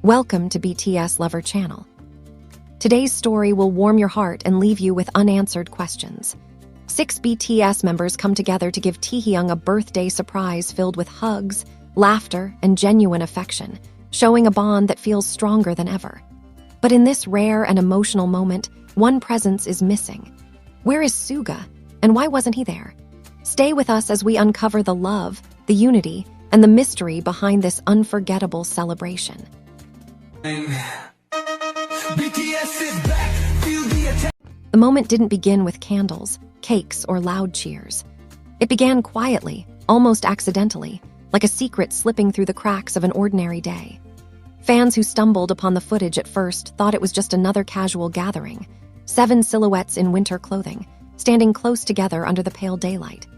Welcome to Bts Lover channel. Today's story will warm your heart and leave you with unanswered questions. 6 BTS members come together to give Taehyung a birthday surprise filled with hugs, laughter, and genuine affection, showing a bond that feels stronger than ever. But in this rare and emotional moment, one presence is missing. Where is Suga, and why wasn't he there? Stay with us as we uncover the love, the unity, and the mystery behind this unforgettable celebration. The moment didn't begin with candles, cakes, or loud cheers. It began quietly, almost accidentally, like a secret slipping through the cracks of an ordinary day. Fans who stumbled upon the footage at first thought it was just another casual gathering, 7 silhouettes in winter clothing, standing close together under the pale daylight.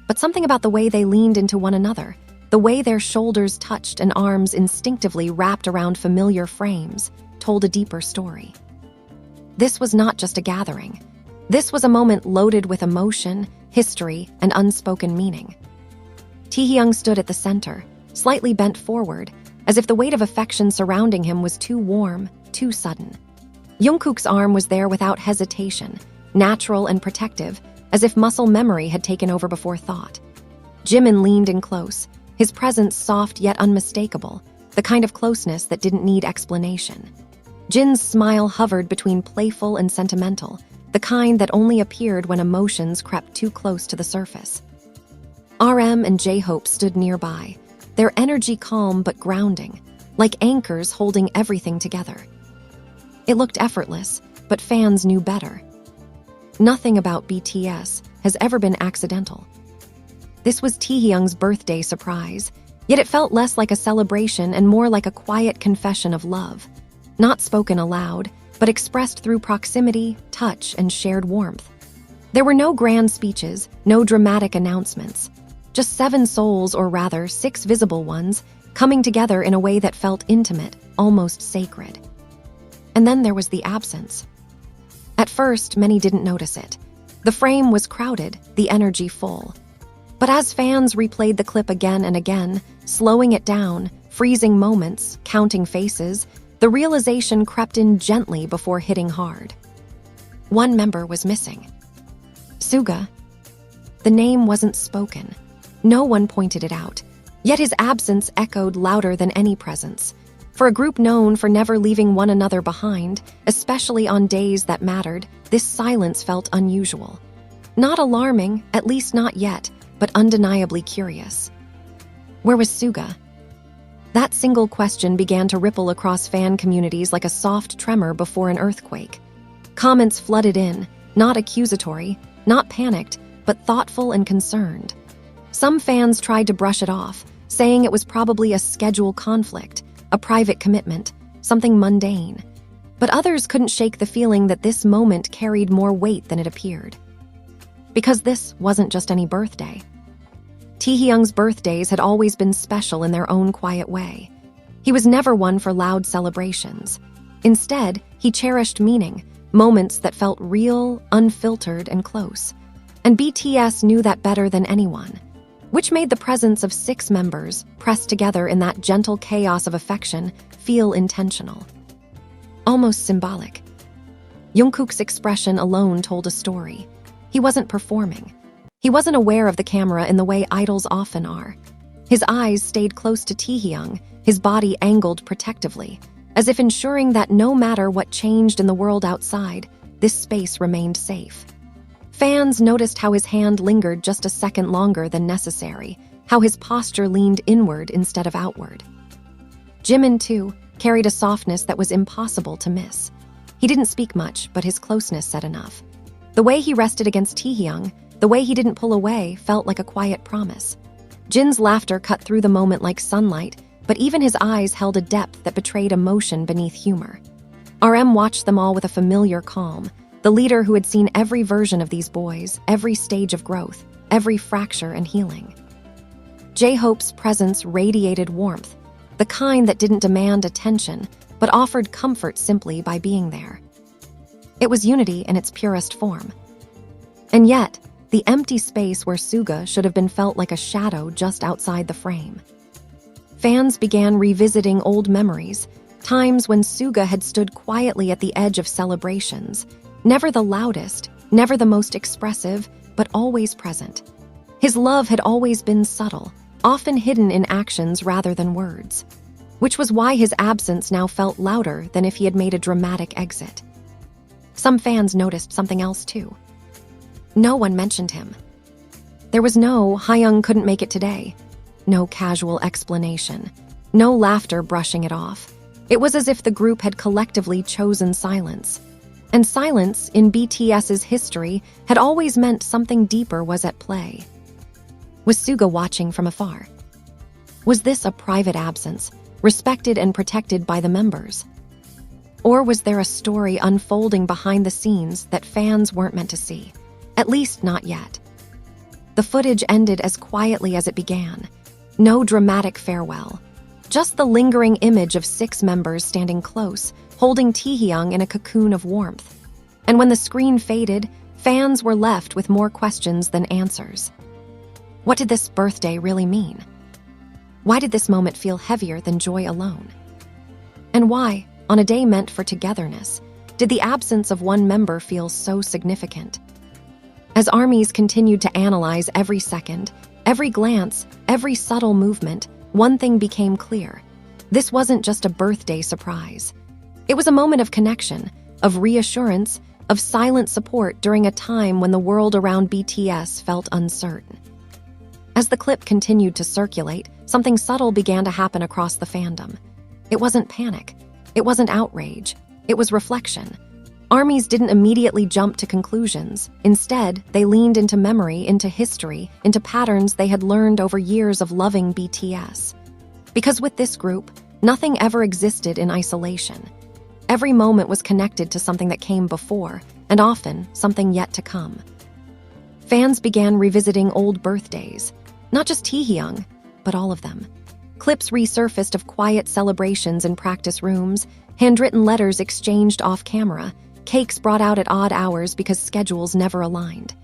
But something about the way they leaned into one another, the way their shoulders touched and arms instinctively wrapped around familiar frames, told a deeper story. This was not just a gathering. This was a moment loaded with emotion, history, and unspoken meaning. Taehyung stood at the center, slightly bent forward, as if the weight of affection surrounding him was too warm, too sudden. Jungkook's arm was there without hesitation, natural and protective, as if muscle memory had taken over before thought. Jimin leaned in close, his presence soft yet unmistakable, the kind of closeness that didn't need explanation. Jin's smile hovered between playful and sentimental, the kind that only appeared when emotions crept too close to the surface. RM and J-Hope stood nearby, their energy calm but grounding, like anchors holding everything together. It looked effortless, but fans knew better. Nothing about BTS has ever been accidental. This was Taehyung's birthday surprise, yet it felt less like a celebration and more like a quiet confession of love, not spoken aloud, but expressed through proximity, touch, and shared warmth. There were no grand speeches, no dramatic announcements, just 7 souls, or rather 6 visible ones, coming together in a way that felt intimate, almost sacred. And then there was the absence. At first, many didn't notice it. The frame was crowded, the energy full. But as fans replayed the clip again and again, slowing it down, freezing moments, counting faces, the realization crept in gently before hitting hard. One member was missing. Suga. The name wasn't spoken. No one pointed it out, yet his absence echoed louder than any presence. For a group known for never leaving one another behind, especially on days that mattered, this silence felt unusual. Not alarming, at least not yet, but undeniably curious. Where was Suga? That single question began to ripple across fan communities like a soft tremor before an earthquake. Comments flooded in, not accusatory, not panicked, but thoughtful and concerned. Some fans tried to brush it off, saying it was probably a schedule conflict, a private commitment, something mundane. But others couldn't shake the feeling that this moment carried more weight than it appeared. Because this wasn't just any birthday. Taehyung's birthdays had always been special in their own quiet way. He was never one for loud celebrations. Instead, he cherished meaning, moments that felt real, unfiltered, and close. And BTS knew that better than anyone, which made the presence of 6 members, pressed together in that gentle chaos of affection, feel intentional. Almost symbolic. Jungkook's expression alone told a story. He wasn't performing. He wasn't aware of the camera in the way idols often are. His eyes stayed close to Taehyung, his body angled protectively, as if ensuring that no matter what changed in the world outside, this space remained safe. Fans noticed how his hand lingered just a second longer than necessary, how his posture leaned inward instead of outward. Jimin, too, carried a softness that was impossible to miss. He didn't speak much, but his closeness said enough. The way he rested against Taehyung, the way he didn't pull away, felt like a quiet promise. Jin's laughter cut through the moment like sunlight, but even his eyes held a depth that betrayed emotion beneath humor. RM watched them all with a familiar calm, the leader who had seen every version of these boys, every stage of growth, every fracture and healing. J-Hope's presence radiated warmth, the kind that didn't demand attention, but offered comfort simply by being there. It was unity in its purest form. And yet, the empty space where Suga should have been felt like a shadow just outside the frame. Fans began revisiting old memories, Times when Suga had stood quietly at the edge of celebrations, never the loudest, never the most expressive, but always present. His love had always been subtle, often hidden in actions rather than words, which was why his absence now felt louder than if he had made a dramatic exit. Some fans noticed something else too. No one mentioned him. There was no "Taehyung couldn't make it today," no casual explanation, no laughter brushing it off. It was as if the group had collectively chosen silence. And silence, in BTS's history, had always meant something deeper was at play. Was Suga watching from afar? Was this a private absence, respected and protected by the members? Or was there a story unfolding behind the scenes that fans weren't meant to see? At least not yet. The footage ended as quietly as it began. No dramatic farewell. Just the lingering image of 6 members standing close, holding Taehyung in a cocoon of warmth. And when the screen faded, fans were left with more questions than answers. What did this birthday really mean? Why did this moment feel heavier than joy alone? And why, on a day meant for togetherness, did the absence of one member feel so significant? As armies continued to analyze every second, every glance, every subtle movement, one thing became clear. This wasn't just a birthday surprise. It was a moment of connection, of reassurance, of silent support during a time when the world around BTS felt uncertain. As the clip continued to circulate, something subtle began to happen across the fandom. It wasn't panic. It wasn't outrage. It was reflection. Armies didn't immediately jump to conclusions. Instead, they leaned into memory, into history, into patterns they had learned over years of loving BTS. Because with this group, nothing ever existed in isolation. Every moment was connected to something that came before, and often something yet to come. Fans began revisiting old birthdays, not just Taehyung, but all of them. Clips resurfaced of quiet celebrations in practice rooms, handwritten letters exchanged off-camera, cakes brought out at odd hours because schedules never aligned.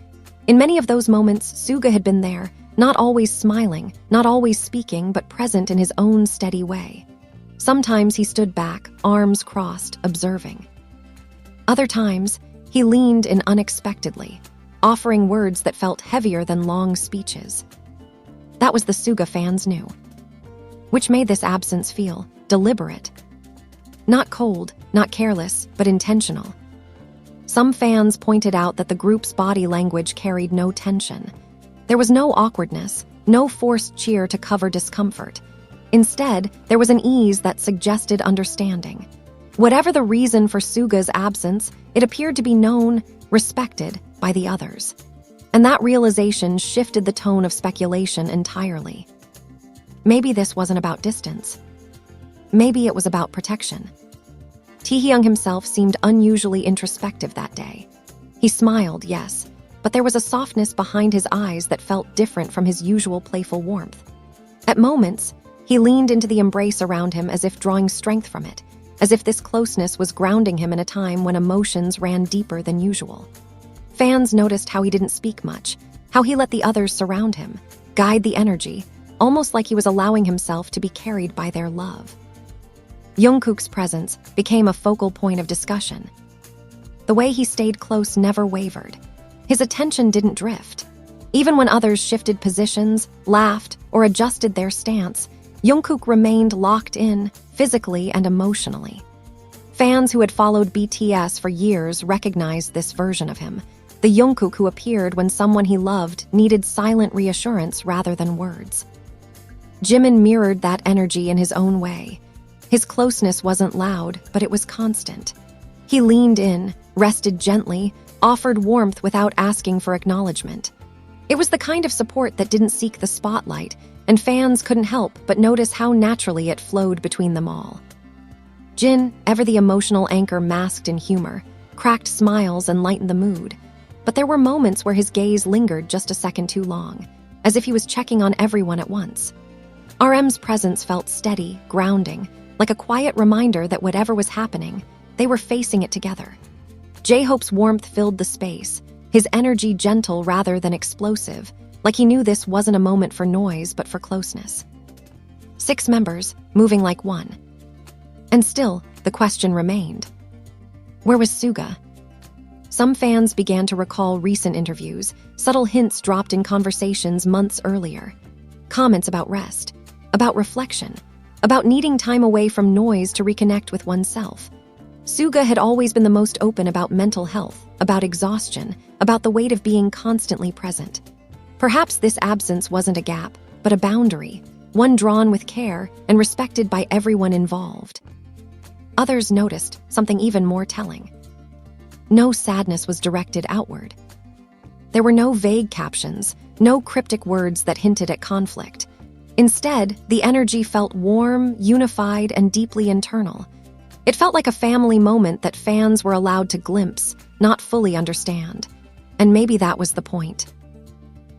In many of those moments, Suga had been there, not always smiling, not always speaking, but present in his own steady way. Sometimes he stood back, arms crossed, observing. Other times, he leaned in unexpectedly, offering words that felt heavier than long speeches. That was the Suga fans knew, which made this absence feel deliberate. Not cold, not careless, but intentional. Some fans pointed out that the group's body language carried no tension. There was no awkwardness, no forced cheer to cover discomfort. Instead, there was an ease that suggested understanding. Whatever the reason for Suga's absence, it appeared to be known, respected by the others. And that realization shifted the tone of speculation entirely. Maybe this wasn't about distance. Maybe it was about protection. Taehyung himself seemed unusually introspective that day. He smiled, yes, but there was a softness behind his eyes that felt different from his usual playful warmth. At moments, he leaned into the embrace around him as if drawing strength from it, as if this closeness was grounding him in a time when emotions ran deeper than usual. Fans noticed how he didn't speak much, how he let the others surround him, guide the energy, almost like he was allowing himself to be carried by their love. Jungkook's presence became a focal point of discussion. The way he stayed close never wavered. His attention didn't drift. Even when others shifted positions, laughed, or adjusted their stance, Jungkook remained locked in, physically and emotionally. Fans who had followed BTS for years recognized this version of him, the Jungkook who appeared when someone he loved needed silent reassurance rather than words. Jimin mirrored that energy in his own way. His closeness wasn't loud, but it was constant. He leaned in, rested gently, offered warmth without asking for acknowledgement. It was the kind of support that didn't seek the spotlight, and fans couldn't help but notice how naturally it flowed between them all. Jin, ever the emotional anchor masked in humor, cracked smiles and lightened the mood. But there were moments where his gaze lingered just a second too long, as if he was checking on everyone at once. RM's presence felt steady, grounding, like a quiet reminder that whatever was happening, they were facing it together. J-Hope's warmth filled the space, his energy gentle rather than explosive, like he knew this wasn't a moment for noise but for closeness. 6 members, moving like one. And still, the question remained. Where was Suga? Some fans began to recall recent interviews, subtle hints dropped in conversations months earlier. Comments about rest, about reflection, about needing time away from noise to reconnect with oneself. Suga had always been the most open about mental health, about exhaustion, about the weight of being constantly present. Perhaps this absence wasn't a gap, but a boundary, one drawn with care and respected by everyone involved. Others noticed something even more telling. No sadness was directed outward. There were no vague captions, no cryptic words that hinted at conflict. Instead, the energy felt warm, unified, and deeply internal. It felt like a family moment that fans were allowed to glimpse, not fully understand. And maybe that was the point.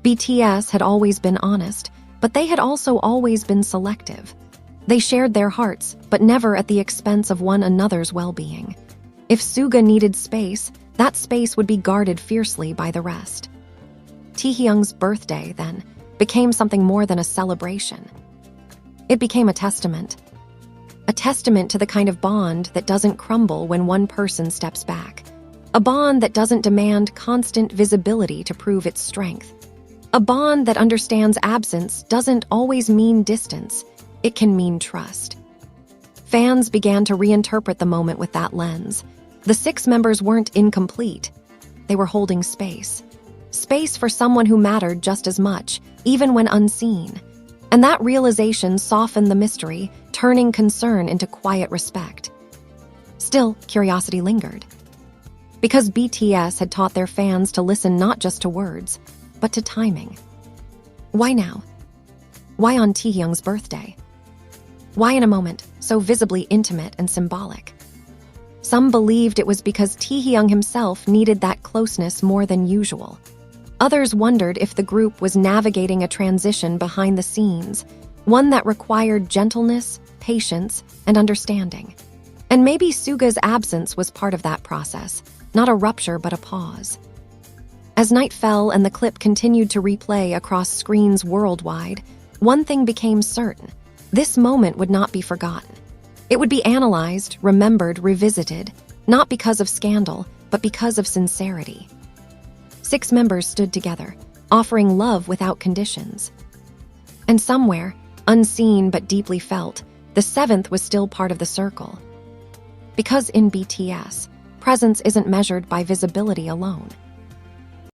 BTS had always been honest, but they had also always been selective. They shared their hearts, but never at the expense of one another's well-being. If Suga needed space, that space would be guarded fiercely by the rest. Taehyung's birthday, then, became something more than a celebration. It became a testament to the kind of bond that doesn't crumble when one person steps back. A bond that doesn't demand constant visibility to prove its strength. A bond that understands absence doesn't always mean distance. It can mean trust. Fans began to reinterpret the moment with that lens. The 6 members weren't incomplete. They were holding space. Space for someone who mattered just as much, even when unseen. And that realization softened the mystery, turning concern into quiet respect. Still, curiosity lingered. Because BTS had taught their fans to listen not just to words, but to timing. Why now? Why on Taehyung's birthday? Why in a moment so visibly intimate and symbolic? Some believed it was because Taehyung himself needed that closeness more than usual. Others wondered if the group was navigating a transition behind the scenes, one that required gentleness, patience, and understanding. And maybe Suga's absence was part of that process, not a rupture but a pause. As night fell and the clip continued to replay across screens worldwide, one thing became certain. This moment would not be forgotten. It would be analyzed, remembered, revisited, not because of scandal, but because of sincerity. 6 members stood together, offering love without conditions. And somewhere, unseen but deeply felt, the 7th was still part of the circle. Because in BTS, presence isn't measured by visibility alone.